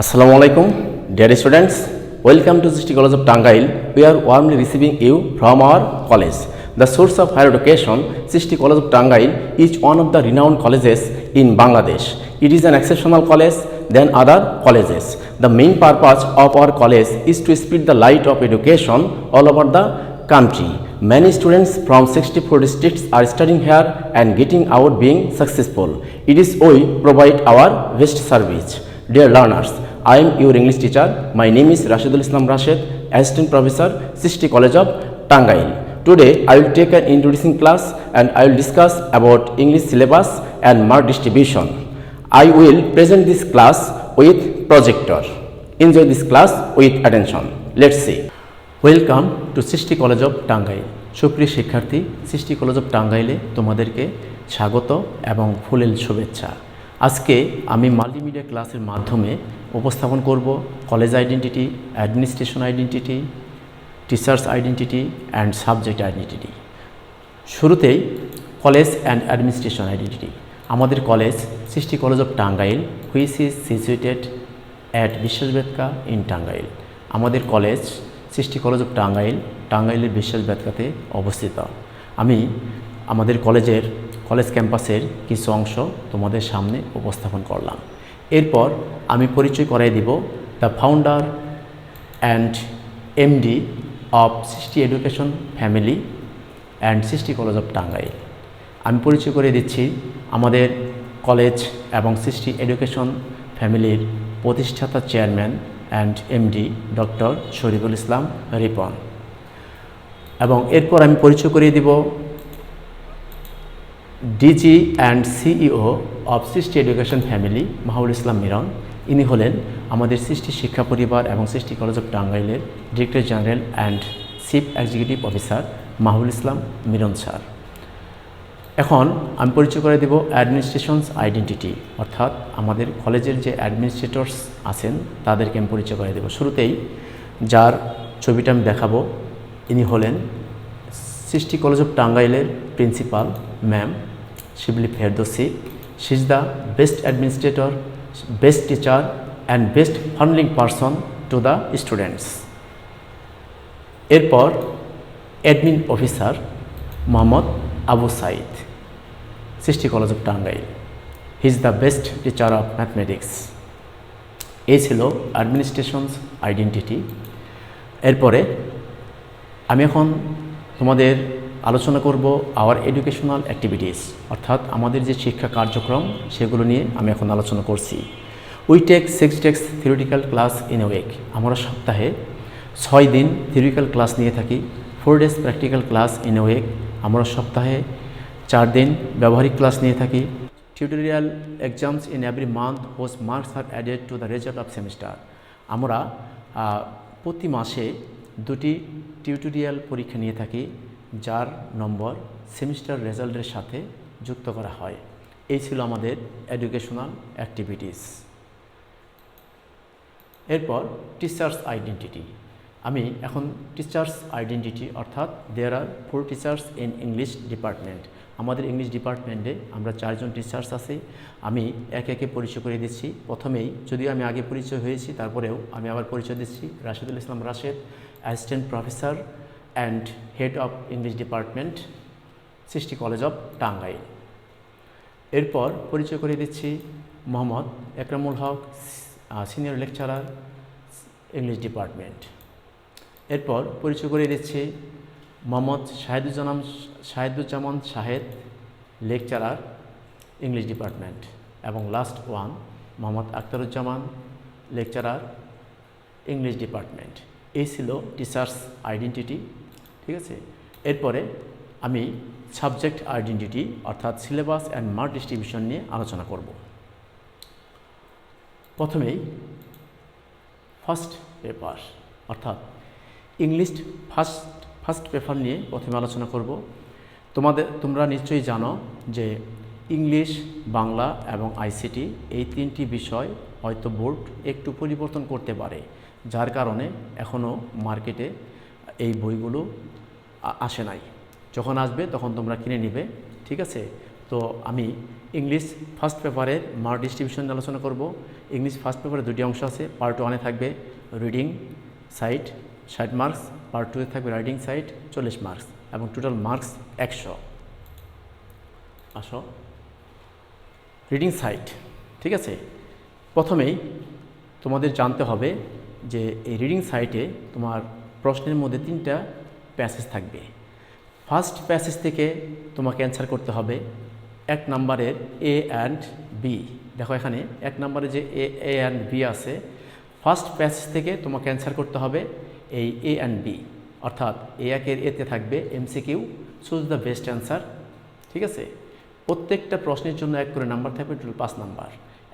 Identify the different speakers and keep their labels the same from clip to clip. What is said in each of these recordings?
Speaker 1: Assalamu alaikum, dear students. Welcome to City College of Tangail. We are warmly receiving you from our college. The source of higher education, City College of Tangail, is one of the renowned colleges in Bangladesh. It is an exceptional college than other colleges. The main purpose of our college is to spread the light of education all over the country. Many students from 64 districts are studying here and getting out being successful. It is we provide our best service. Dear learners, I am your English teacher. My name is Rashidul Islam Rashid, Assistant Professor, City College of Tangail. Today, I will take an introducing class and I will discuss about English syllabus and mark distribution. I will present this class with projector. Enjoy this class with attention. Let's see. Welcome to সৃষ্টি college of Tangail. সুপ্রিয় শিক্ষার্থী, সৃষ্টি college of টাঙ্গাইলে তোমাদেরকে স্বাগত এবং ফুলেল শুভেচ্ছা। আজকে আমি মাল্টিমিডিয়া ক্লাসের মাধ্যমে উপস্থাপন করব college identity, administration identity, teachers identity and subject identity. শুরুতেই কলেজ অ্যান্ড অ্যাডমিনিস্ট্রেশন আইডেন্টিটি। আমাদের college Srishti college of Tangail which is situated at Biswasbetka in Tangail. আমাদের college Srishti college of Tangail, টাঙ্গাইলের বিশ্বাসবেদকাতে অবস্থিত। আমি আমাদের কলেজ ক্যাম্পাসের কিছু অংশ তোমাদের সামনে উপস্থাপন করলাম। এরপর আমি পরিচয় করাই দিব the founder and MD of Srishti education family and সৃষ্টি কলেজ অফ টাঙ্গাইল। আমি পরিচয় করে দিচ্ছি আমাদের কলেজ এবং সৃষ্টি এডুকেশন ফ্যামিলির প্রতিষ্ঠাতা chairman and MD doctor Shariful Islam Ripon. এবং এরপর আমি পরিচয় করিয়ে দিব DG and CEO of Srishti education family Mahbul Islam Miron. ইনি হলেন আমাদের সৃষ্টি শিক্ষা পরিবার এবং সৃষ্টি কলেজ অফ টাঙ্গাইলের director general and chief executive officer Mahbul Islam Miron sir. এখন আমি পরিচয় করে দেব অ্যাডমিনিস্ট্রেশনস আইডেন্টিটি, অর্থাৎ আমাদের কলেজের যে অ্যাডমিনিস্ট্রেটরস আছেন তাদেরকে আমি পরিচয় করে দেব। শুরুতেই যার ছবিটা আমি দেখাবো, ইনি হলেন সৃষ্টি কলেজ অফ টাঙ্গাইলের principal ma'am Shibli Ferdousi. She is the best administrator, best teacher and best funding person to the students. এরপর অ্যাডমিন অফিসার মোহাম্মদ আবু সাইদ, সৃষ্টি college of Tangail. He is the best teacher of mathematics. এই ছিল অ্যাডমিনিস্ট্রেশনস আইডেন্টিটি। এরপরে আমি এখন তোমাদের আলোচনা করব আওয়ার এডুকেশনাল অ্যাক্টিভিটিস, অর্থাৎ আমাদের যে শিক্ষা কার্যক্রম সেগুলো নিয়ে আমি এখন আলোচনা করছি। We take 6 days theoretical class in a week. আমরা সপ্তাহে 6 দিন থিওরিক্যাল ক্লাস নিয়ে থাকি। 4 days practical class in a week. আমরা সপ্তাহে 4 দিন ব্যবহারিক ক্লাস নিয়ে থাকি। Tutorial exams in every month whose marks are added to the result of semester. আমরা প্রতি মাসে 2টি টিউটোরিয়াল পরীক্ষা নিয়ে থাকি, যার নম্বর সেমিস্টার রেজাল্টের সাথে যুক্ত করা হয়। এই ছিল আমাদের এডুকেশনাল অ্যাক্টিভিটিস। এরপর টিচার্স আইডেন্টিটি। আমি এখন টিচার্স আইডেন্টিটি, অর্থাৎ দেয়ার আর 4 টিচার্স ইন ইংলিশ ডিপার্টমেন্ট। আমাদের ইংলিশ ডিপার্টমেন্টে আমরা 4 জন টিচার্স আছি। আমি একে একে পরিচয় করে দিচ্ছি। প্রথমেই, যদিও আমি আগে পরিচয় হয়েছি, তারপরেও আমি আবার পরিচয় দিচ্ছি। Rashidul Islam Rashed, assistant professor and head of English department, Srishti college of Tangail. এরপর পরিচয় করে দিচ্ছি Mohammad Ekramul Haque, senior lecturer, English department. এরপর পরিচয় করে দিচ্ছি Mohammad Shaheduzzaman Shahed, lecturer, English department. এবং last one Mohammad Akhtaruzzaman, lecturer, English department. এই ছিল টিচার্স আইডেন্টিটি, ঠিক আছে। এরপরে আমি সাবজেক্ট আইডেন্টিটি, অর্থাৎ সিলেবাস অ্যান্ড মার্ক ডিস্ট্রিবিউশন নিয়ে আলোচনা করব। প্রথমেই ফার্স্ট পেপার, অর্থাৎ ইংলিশ ফার্স্ট পেপার নিয়ে প্রথমে আলোচনা করব। তোমরা নিশ্চয়ই জানো যে ইংলিশ, বাংলা এবং আইসিটি এই 3টি বিষয় হয়তো বোর্ড একটু পরিবর্তন করতে পারে, যার কারণে এখনও মার্কেটে এই বইগুলো আসে নাই। যখন আসবে তখন তোমরা কিনে নিবে, ঠিক আছে। তো আমি ইংলিশ ফার্স্ট পেপারের মার্ক ডিস্ট্রিবিউশন আলোচনা করব। ইংলিশ ফার্স্ট পেপারে দুটি অংশ আছে। পার্ট 1-এ থাকবে রিডিং সাইড 60 মার্কস, পার্ট 2-এ থাকবে রাইটিং সাইড 40 মার্কস এবং টোটাল মার্কস 100। আসো রিডিং সাইড, ঠিক আছে। প্রথমেই তোমাদের জানতে হবে যে এই রিডিং সাইটে তোমার প্রশ্নের মধ্যে 3টা প্যাসেজ থাকবে। ফার্স্ট প্যাসেজ থেকে তোমাকে অ্যান্সার করতে হবে 1 নম্বরের এ অ্যান্ড বি। দেখো এখানে 1 নম্বরে যে এ অ্যান্ড বি আছে, ফার্স্ট প্যাসেজ থেকে তোমাকে অ্যান্সার করতে হবে এই এ অ্যান্ড বি, অর্থাৎ একের এতে থাকবে MCQ, choose the best answer, ঠিক আছে। প্রত্যেকটা প্রশ্নের জন্য 1 করে নাম্বার থাকবে, টোটাল 5 নাম্বার।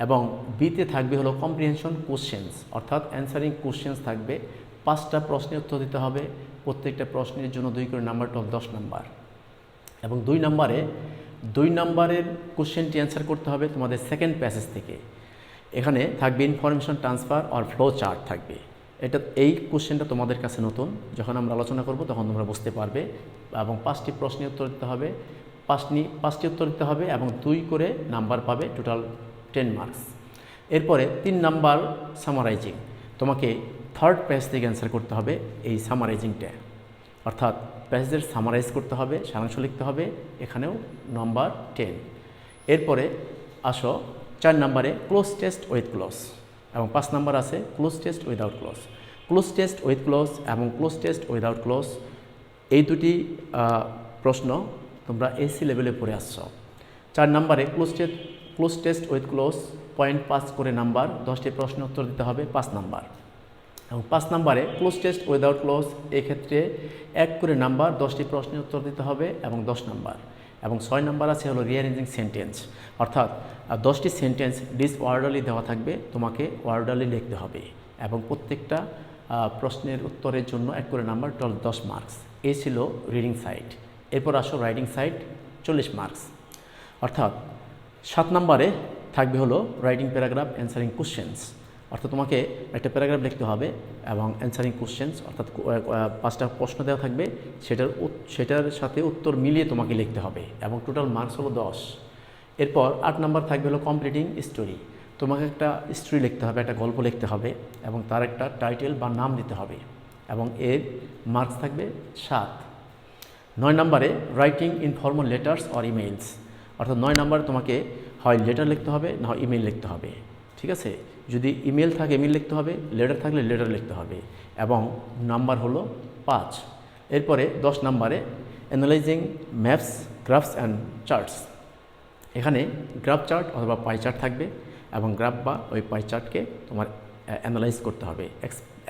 Speaker 1: এবং বিতে থাকবে হলো কম্প্রিহেনশন কোশ্চেন্স, অর্থাৎ অ্যান্সারিং কোশ্চেন্স থাকবে। 5টা প্রশ্নের উত্তর দিতে হবে, প্রত্যেকটা প্রশ্নের জন্য 2 করে নাম্বার, টোটাল 10 নাম্বার। এবং 2 নম্বরের কোশ্চেনটি অ্যান্সার করতে হবে তোমাদের সেকেন্ড প্যাসেজ থেকে। এখানে থাকবে ইনফরমেশন ট্রান্সফার আর ফ্লো চার্ট থাকবে। এই কোশ্চেনটা তোমাদের কাছে নতুন, যখন আমরা আলোচনা করব তখন তোমরা বুঝতে পারবে। এবং 5টি প্রশ্নের উত্তর দিতে হবে, 5টি উত্তর দিতে হবে এবং 2 করে নাম্বার পাবে, টোটাল 10 মার্কস। এরপরে 3 নাম্বার সামারাইজিং, তোমাকে থার্ড পেজ থেকে অ্যান্সার করতে হবে এই সামারাইজিংটা, অর্থাৎ প্যাসেজের সামারাইজ করতে হবে, সারাংশ লিখতে হবে, এখানেও নাম্বার 10। এরপরে আসো 4 নম্বরে ক্লোজ টেস্ট উইথ ক্লোজ এবং 5 নাম্বার আছে cloze test without close. Cloze test with close এবং ক্লোজ টেস্ট উইদাউট ক্লোজ, এই দুটি প্রশ্ন তোমরা এসি লেভেলে পড়ে আসছো। 4 নম্বরে ক্লোজ টেস্ট উইথ ক্লোজ 0.5 করে নাম্বার, 10টি প্রশ্নের উত্তর দিতে হবে, 5 নাম্বার। এবং 5 নম্বরে ক্লোজ টেস্ট উইদাউট ক্লোজ, এক্ষেত্রে 1 করে নাম্বার, 10টি প্রশ্নের উত্তর দিতে হবে এবং 10 নাম্বার। এবং 6 নাম্বার আছে হলো রিঅ্যারেঞ্জিং সেন্টেন্স, অর্থাৎ 10টি সেন্টেন্স ডিসঅর্ডারলি দেওয়া থাকবে, তোমাকে অর্ডারলি লিখতে হবে এবং প্রত্যেকটা প্রশ্নের উত্তরের জন্য 1 করে নাম্বার, টোটাল 10 মার্কস। এই ছিল রিডিং সাইড। এরপর আসো রাইটিং সাইড 40 মার্কস, অর্থাৎ 7 নম্বরে থাকবে হলো রাইটিং প্যারাগ্রাফ অ্যান্সারিং কোশ্চেন্স, অর্থাৎ তোমাকে একটা প্যারাগ্রাফ লিখতে হবে এবং অ্যান্সারিং কোশ্চেন্স, অর্থাৎ 5টা প্রশ্ন দেওয়া থাকবে, সেটার সাথে উত্তর মিলিয়ে তোমাকে লিখতে হবে এবং টোটাল মার্কস হলো 10। এরপর 8 নাম্বার থাকবে হলো কমপ্লিটিং স্টোরি, তোমাকে একটা স্টোরি লিখতে হবে, একটা গল্প লিখতে হবে এবং তার একটা টাইটেল বা নাম দিতে হবে এবং এর মার্কস থাকবে 7। 9 নম্বরে writing informal letters or emails, অর্থাৎ 9 নম্বরে তোমাকে হয় লেটার লিখতে হবে না হয় ইমেইল লিখতে হবে, ঠিক আছে। যদি ইমেল থাকে ইমেল লিখতে হবে, লেটার থাকলে লেটার লিখতে হবে এবং নাম্বার হলো 5। এরপরে 10 নম্বরে analysing maps, grasp and charts, এখানে গ্রাফ চার্ট অথবা পাই চার্ট থাকবে এবং গ্রাফ বা ওই পাই চার্টকে তোমার অ্যানালাইজ করতে হবে,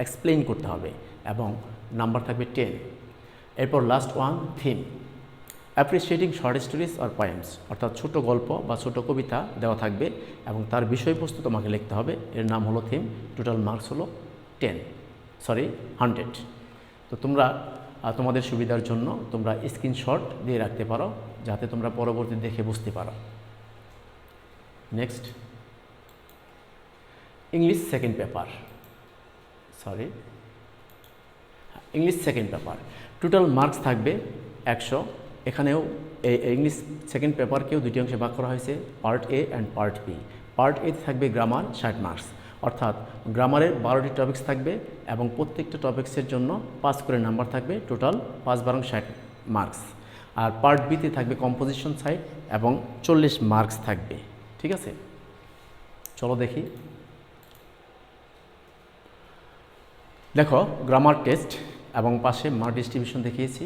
Speaker 1: এক্সপ্লেইন করতে হবে এবং নাম্বার থাকবে 10। এরপর last one theme, appreciating short stories আর পয়েমস, অর্থাৎ ছোট গল্প বা ছোট কবিতা দেওয়া থাকবে এবং তার বিষয়বস্তু তোমাকে লিখতে হবে, এর নাম হলো থিম, টোটাল মার্কস হলো 100। তো তোমরা তোমাদের সুবিধার জন্য তোমরা স্ক্রিনশট দিয়ে রাখতে পারো যাতে তোমরা পরবর্তী দেখে বুঝতে পারো। Next English second paper, English second paper total marks থাকবে 100। এখানেও এই ইংলিশ সেকেন্ড পেপারকেও 2টি অংশে ভাগ করা হয়েছে, part A and part B. Part A থাকবে গ্রামার 60 মার্কস, অর্থাৎ গ্রামারের 12টি টপিক্স থাকবে এবং প্রত্যেকটা টপিক্সের জন্য 5 করে নাম্বার থাকবে, টোটাল 5×12 60 মার্কস। আর পার্ট বিতে থাকবে কম্পোজিশন সাইড এবং 40 মার্কস থাকবে, ঠিক আছে। চলো দেখি, দেখো গ্রামার টেস্ট এবং পাশে মার্ক ডিস্ট্রিবিউশন দেখিয়েছি।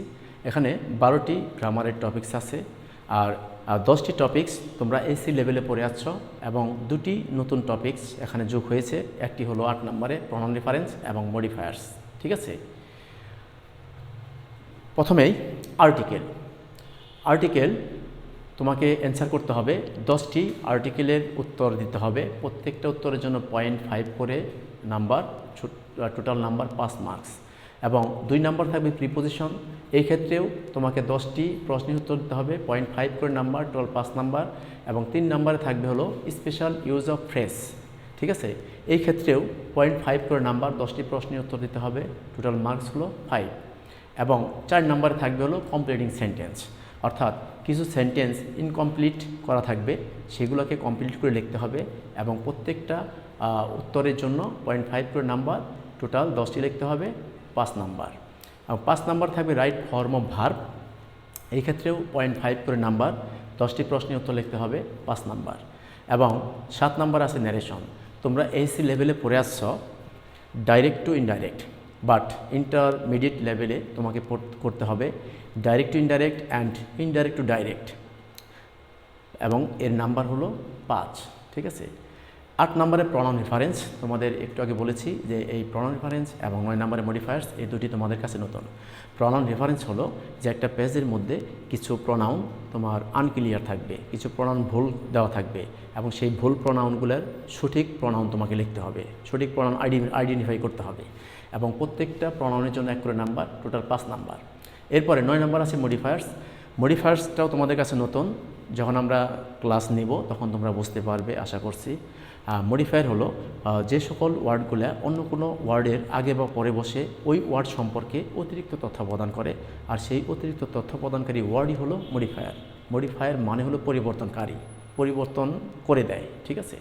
Speaker 1: এখানে 12টি গ্রামারের টপিক্স আছে আর 10টি টপিক্স তোমরা এসি লেভেলে পড়ে আছো এবং 2টি নতুন টপিক্স এখানে যোগ হয়েছে। একটি হলো 8 নম্বরে প্রনাউন রেফারেন্স এবং মডিফায়ার্স, ঠিক আছে। প্রথমেই আর্টিকেল তোমাকে অ্যান্সার করতে হবে, 10টি আর্টিকেলের উত্তর দিতে হবে, প্রত্যেকটা উত্তরের জন্য 0.5 করে নাম্বার, টোটাল নাম্বার 5 মার্কস। এবং 2 নাম্বার থাকবে প্রিপোজিশন, এই ক্ষেত্রেও তোমাকে 10টি প্রশ্নের উত্তর দিতে হবে, 0.5 করে নাম্বার, টোটাল 5 নাম্বার। এবং 3 নাম্বারে থাকবে হলো স্পেশাল ইউজ অফ ফ্রেজ, ঠিক আছে, এই ক্ষেত্রেও 0.5 করে নাম্বার, 10টি প্রশ্নের উত্তর দিতে হবে, টোটাল মার্কস হলো 5। এবং 4 নাম্বারে থাকবে হলো কমপ্লিটিং সেন্টেন্স, অর্থাৎ কিছু সেন্টেন্স ইনকমপ্লিট করা থাকবে, সেগুলোকে কমপ্লিট করে লিখতে হবে এবং প্রত্যেকটা উত্তরের জন্য 0.5 করে নাম্বার, টোটাল 10টি লিখতে হবে, 5 নাম্বার। 5 নাম্বার থাকবে রাইট ফর্ম অফ ভার্ব, এই ক্ষেত্রেও 0.5 করে নাম্বার, 10টি প্রশ্নের উত্তর লিখতে হবে, 5 নাম্বার। এবং 7 নাম্বার আছে ন্যারেশন। তোমরা এসি লেভেলে পড়ে আসছ direct to indirect, but intermediate লেভেলে তোমাকে করতে হবে direct to indirect and indirect to direct, এবং এর নাম্বার হলো 5। ঠিক আছে। 8 নম্বরে প্রনাউন রেফারেন্স, তোমাদের একটু আগে বলেছি যে এই প্রনাউন রেফারেন্স এবং 9 নম্বরে মডিফায়ার্স, এই দুটি তোমাদের কাছে নতুন। প্রনাউন রেফারেন্স হলো যে একটা পেজের মধ্যে কিছু প্রনাউন তোমার আনক্লিয়ার থাকবে, কিছু প্রনাউন ভুল দেওয়া থাকবে এবং সেই ভুল প্রনাউনগুলোর সঠিক প্রনাউন তোমাকে লিখতে হবে, সঠিক প্রনাউন আইডেন্টিফাই করতে হবে এবং প্রত্যেকটা প্রনাউনের জন্য 1 করে নাম্বার, টোটাল 5 নাম্বার। এরপরে 9 নম্বর আছে মডিফায়ার্স। মডিফায়ার্সটাও তোমাদের কাছে নতুন, যখন আমরা ক্লাস নেব তখন তোমরা বুঝতে পারবে আশা করছি। মডিফায়ার হলো যে সকল ওয়ার্ডগুলো অন্য কোনো ওয়ার্ডের আগে বা পরে বসে ওই ওয়ার্ড সম্পর্কে অতিরিক্ত তথ্য প্রদান করে, আর সেই অতিরিক্ত তথ্য প্রদানকারী ওয়ার্ডই হলো মডিফায়ার। মডিফায়ার মানে হলো পরিবর্তনকারী, পরিবর্তন করে দেয়। ঠিক আছে।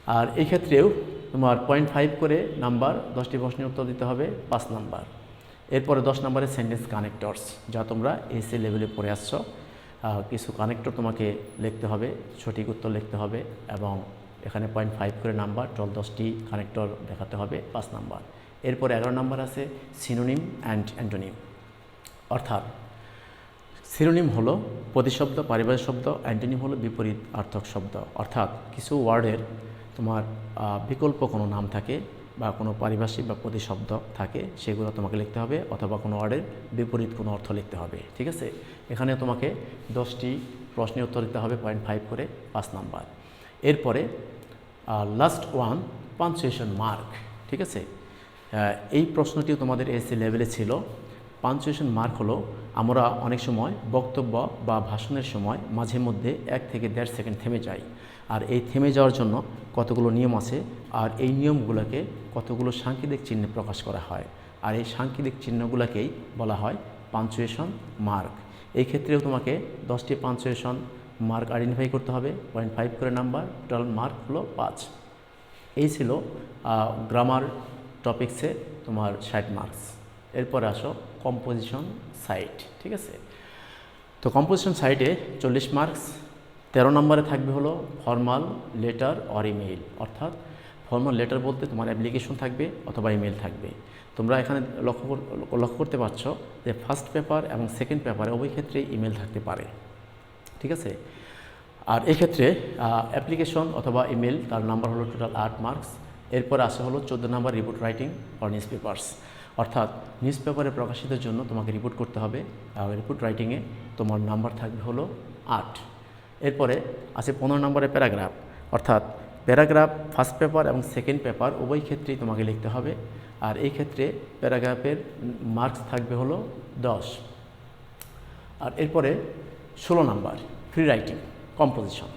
Speaker 1: আর এই ক্ষেত্রেও তোমার 0.5 করে নাম্বার, 10টি প্রশ্নের উত্তর দিতে হবে, 5 নাম্বার। এরপরে 10 নম্বরে সেন্টেন্স কানেক্টরস, যা তোমরা এসএ লেভেলে পড়ে আসছো। কিছু কানেক্টর তোমাকে লিখতে হবে, সঠিক উত্তর লিখতে হবে এবং এখানে 0.5 করে নাম্বার, টোটাল 10টি কানেক্টর দেখাতে হবে, 5 নাম্বার। এরপরে 11 নাম্বার আছে সিনোনিম অ্যান্ড অ্যান্টোনিম। অর্থাৎ সিনোনিম হলো প্রতিশব্দ, পারিভাষিক শব্দ, অ্যান্টোনিম হলো বিপরীত অর্থক শব্দ। অর্থাৎ কিছু ওয়ার্ডের তোমার বিকল্প কোনো নাম থাকে বা কোনো পারিভাষিক বা প্রতিশব্দ থাকে, সেগুলো তোমাকে লিখতে হবে, অথবা কোনো ওয়ার্ডের বিপরীত কোনো অর্থ লিখতে হবে। ঠিক আছে। এখানে তোমাকে 10টি প্রশ্নের উত্তর দিতে হবে, 0.5 করে, 5 নাম্বার। এরপরে লাস্ট ওয়ান, পাঞ্চুয়েশন মার্ক। ঠিক আছে। এই প্রশ্নটিও তোমাদের এসএ লেভেলে ছিল। পাঞ্চুয়েশন মার্ক হলো আমরা অনেক সময় বক্তব্য বা ভাষণের সময় মাঝে মধ্যে 1 থেকে 1.5 সেকেন্ড থেমে যাই, আর এই থেমে যাওয়ার জন্য কতগুলো নিয়ম আছে, আর এই নিয়মগুলোকে কতগুলো সাংকেতিক চিহ্নে প্রকাশ করা হয়, আর এই সাংকেতিক চিহ্নগুলোকেই বলা হয় পাঞ্চুয়েশন মার্ক। এই ক্ষেত্রেও তোমাকে 10টি পাঞ্চুয়েশন মার্ক আইডেন্টিফাই করতে হবে, 0.5 করে নাম্বার, টোটাল মার্ক হলো 5। এই ছিল গ্রামার টপিক্সে তোমার 60 মার্কস। এরপরে আসো কম্পোজিশন সাইট। ঠিক আছে। তো কম্পোজিশন সাইটে 40 মার্কস। 13 নম্বরে থাকবে হলো ফর্মাল লেটার অর ইমেইল। অর্থাৎ ফর্মাল লেটার বলতে তোমার অ্যাপ্লিকেশন থাকবে অথবা ইমেল থাকবে। তোমরা এখানে লক্ষ্য করতে পারছো যে ফার্স্ট পেপার এবং সেকেন্ড পেপারে উভয় ক্ষেত্রেই ইমেল থাকতে পারে। ঠিক আছে। আর এক্ষেত্রে অ্যাপ্লিকেশন অথবা ইমেল, তার নাম্বার হলো টোটাল 8 মার্কস। এরপর আসে হলো 14 number report writing for news papers. অর্থাৎ নিউজ পেপারে প্রকাশিতের জন্য তোমাকে রিপোর্ট করতে হবে, আর রিপোর্ট রাইটিংয়ে তোমার নাম্বার থাকবে হলো 8। এরপরে আছে 15 নম্বরে প্যারাগ্রাফ। অর্থাৎ প্যারাগ্রাফ ফার্স্ট পেপার এবং সেকেন্ড পেপার উভয় ক্ষেত্রেই তোমাকে লিখতে হবে, আর এই ক্ষেত্রে প্যারাগ্রাফের মার্কস থাকবে হলো 10। আর এরপরে 16 নাম্বার ফ্রি রাইটিং কম্পোজিশন।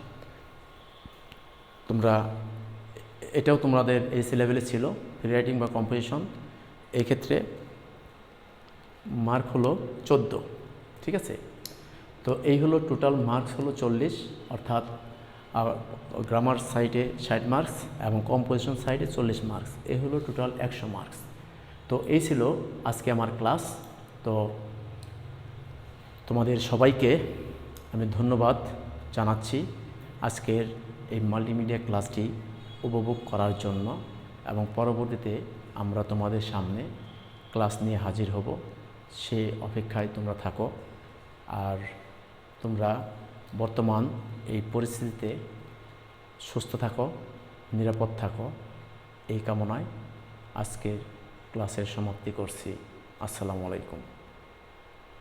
Speaker 1: তোমরা এটাও তোমাদের এসি লেভেলে ছিল, ফ্রি রাইটিং বা কম্পোজিশন। এই ক্ষেত্রে মার্ক হলো 14। ঠিক আছে। তো এই হলো টোটাল মার্কস হলো 40, অর্থাৎ গ্রামার সাইটে 60 মার্কস এবং কম্পোজিশন সাইটে 40 মার্কস। এই হলো টোটাল 100 মার্কস। তো এই ছিল আজকে আমার ক্লাস। তো তোমাদের সবাইকে আমি ধন্যবাদ জানাচ্ছি আজকের এই মাল্টিমিডিয়া ক্লাসটি উপভোগ করার জন্য, এবং পরবর্তীতে আমরা তোমাদের সামনে ক্লাস নিয়ে হাজির হব, সে অপেক্ষায় তোমরা থাকো। আর তোমরা বর্তমান এই পরিস্থিতিতে সুস্থ থাকো, নিরাপদ থাকো, এই কামনায় আজকের ক্লাসের সমাপ্তি করছি। আসসালামু আলাইকুম।